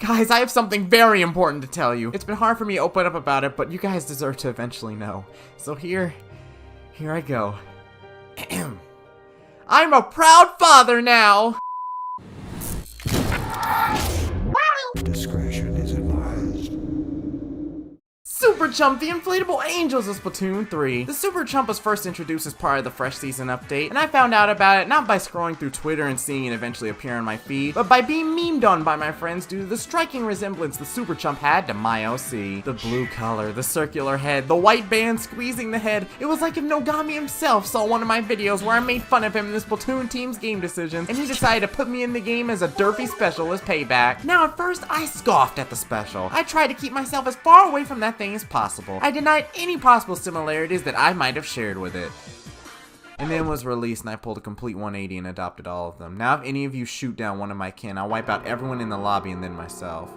Guys, I have something very important to tell you. It's been hard for me to open up about it, but you guys deserve to eventually know. So here I go. I'm a proud father now! Discretion is advised. Super Chump, the inflatable angels of Splatoon 3. The Super Chump was first introduced as part of the Fresh Season update, and I found out about it not by scrolling through Twitter and seeing it eventually appear on my feed, but by being memed on by my friends due to the striking resemblance the Super Chump had to my OC. The blue color, the circular head, the white band squeezing the head. It was like if Nogami himself saw one of my videos where I made fun of him in the Splatoon team's game decisions, and he decided to put me in the game as a derpy special as payback. Now at first, I scoffed at the special. I tried to keep myself as far away from that thing as possible. I denied any possible similarities that I might have shared with it. And then was released and I pulled a complete 180 and adopted all of them. Now if any of you shoot down one of my kin, I'll wipe out everyone in the lobby and then myself.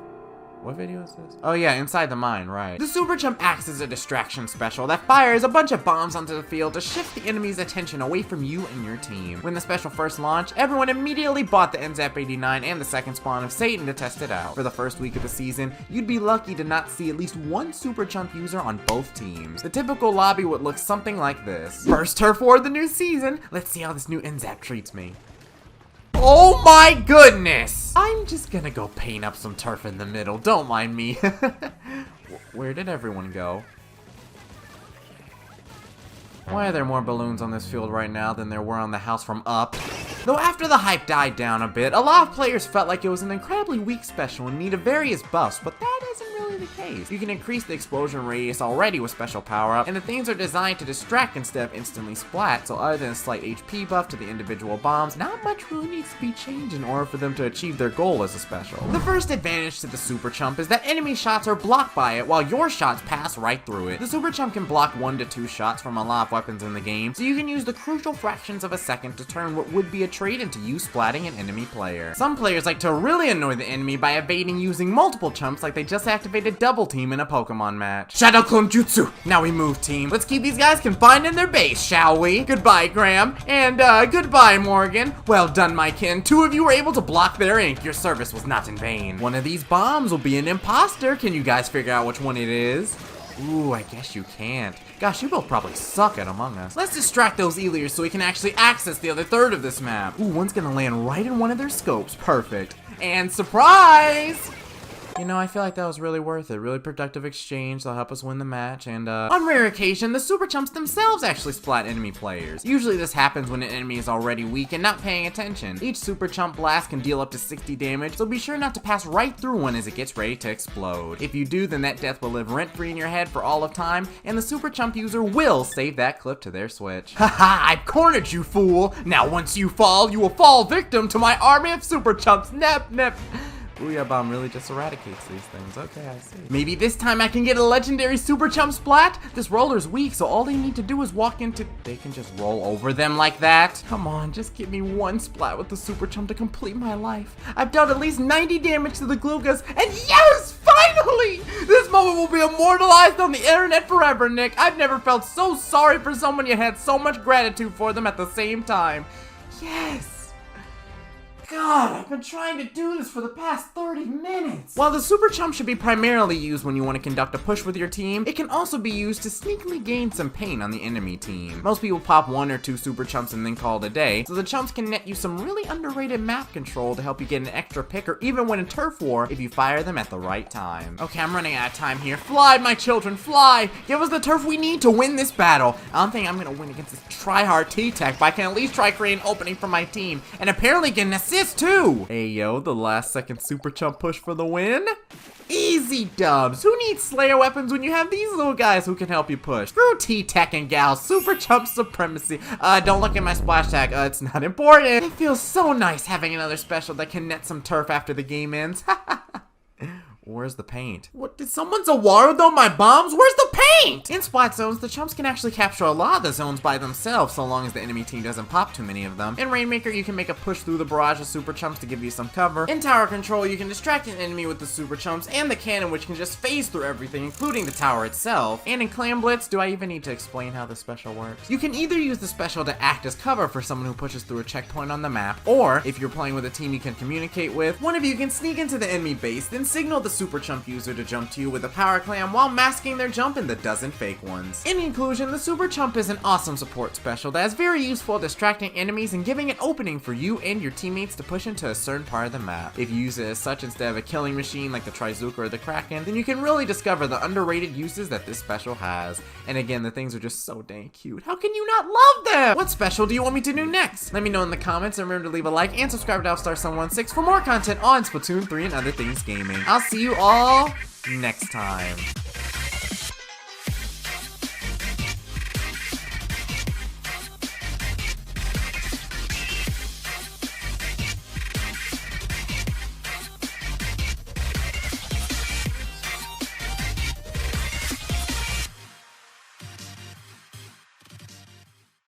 What video is this? Oh yeah, Inside the Mine, right. The Super Chump acts as a distraction special that fires a bunch of bombs onto the field to shift the enemy's attention away from you and your team. When the special first launched, everyone immediately bought the NZAP-89 and the second spawn of Satan to test it out. For the first week of the season, you'd be lucky to not see at least one Super Chump user on both teams. The typical lobby would look something like this. First turf war of the new season. Let's see how this new NZAP treats me. Oh my goodness! I'm just gonna go paint up some turf in the middle, don't mind me. Where did everyone go? Why are there more balloons on this field right now than there were on the house from up? Though after the hype died down a bit, a lot of players felt like it was an incredibly weak special in need of various buffs, but that isn't really the case. You can increase the explosion radius already with special power-up, and the things are designed to distract instead of instantly splat, so other than a slight HP buff to the individual bombs, not much really needs to be changed in order for them to achieve their goal as a special. The first advantage to the Super Chump is that enemy shots are blocked by it, while your shots pass right through it. The Super Chump can block 1 to 2 shots from a lot of weapons in the game, so you can use the crucial fractions of a second to turn what would be a trade into you splatting an enemy player. Some players like to really annoy the enemy by evading using multiple chumps like they just activated double team in a Pokemon match. Shadow Clone Jutsu! Now we move, team. Let's keep these guys confined in their base, shall we? Goodbye, Graham. And, goodbye, Morgan. Well done, my kin. 2 of you were able to block their ink. Your service was not in vain. One of these bombs will be an imposter. Can you guys figure out which one it is? Ooh, I guess you can't. Gosh, you both probably suck at Among Us. Let's distract those Eliers so we can actually access the other third of this map. Ooh, one's gonna land right in one of their scopes. Perfect. And surprise! You know, I feel like that was really worth it. Really productive exchange. They'll help us win the match. And, on rare occasion, the Super Chumps themselves actually splat enemy players. Usually this happens when an enemy is already weak and not paying attention. Each Super Chump blast can deal up to 60 damage, so be sure not to pass right through one as it gets ready to explode. If you do, then that death will live rent-free in your head for all of time, and the Super Chump user will save that clip to their Switch. Haha, I've cornered you, fool! Now once you fall, you will fall victim to my army of Super Chumps. Nep, nep. Booyah Bomb really just eradicates these things. Okay, I see. Maybe this time I can get a legendary Super Chump splat? This roller's weak, so all they need to do is walk into... They can just roll over them like that? Come on, just give me one splat with the Super Chump to complete my life. I've dealt at least 90 damage to the Glugas, and yes! Finally! This moment will be immortalized on the internet forever, Nick. I've never felt so sorry for someone yet had so much gratitude for them at the same time. Yes! God, I've been trying to do this for the past 30 minutes. While the Super Chump should be primarily used when you want to conduct a push with your team, it can also be used to sneakily gain some pain on the enemy team. Most people pop 1 or 2 Super Chumps and then call it a day, so the Chumps can net you some really underrated map control to help you get an extra pick or even win a turf war if you fire them at the right time. Okay, I'm running out of time here. Fly, my children, fly! Give us the turf we need to win this battle. I don't think I'm gonna win against this tryhard T-Tech, but I can at least try creating an opening for my team, and apparently get an assist too! Hey yo, the last second Super Chump push for the win? Easy dubs! Who needs Slayer weapons when you have these little guys who can help you push? Screw T-Tech and gals, Super Chump supremacy. Don't look at my splash tag, it's not important. It feels so nice having another special that can net some turf after the game ends. Where's the paint? What, did someone Zawaru though my bombs? Where's the paint? ain't! In Splat Zones, the Chumps can actually capture a lot of the zones by themselves, so long as the enemy team doesn't pop too many of them. In Rainmaker, you can make a push through the barrage of Super Chumps to give you some cover. In Tower Control, you can distract an enemy with the Super Chumps and the cannon, which can just phase through everything, including the tower itself. And in Clan Blitz, do I even need to explain how this special works? You can either use the special to act as cover for someone who pushes through a checkpoint on the map, or if you're playing with a team you can communicate with, one of you can sneak into the enemy base, then signal the Super Chump user to jump to you with a power clam while masking their jump in the dozen fake ones. In conclusion, the Super Chump is an awesome support special that is very useful at distracting enemies and giving an opening for you and your teammates to push into a certain part of the map. If you use it as such instead of a killing machine like the Trizuka or the Kraken, then you can really discover the underrated uses that this special has. And again, the things are just so dang cute. How can you not love them? What special do you want me to do next? Let me know in the comments, and remember to leave a like and subscribe to Alstar716 for more content on Splatoon 3 and other things gaming. I'll see you all next time.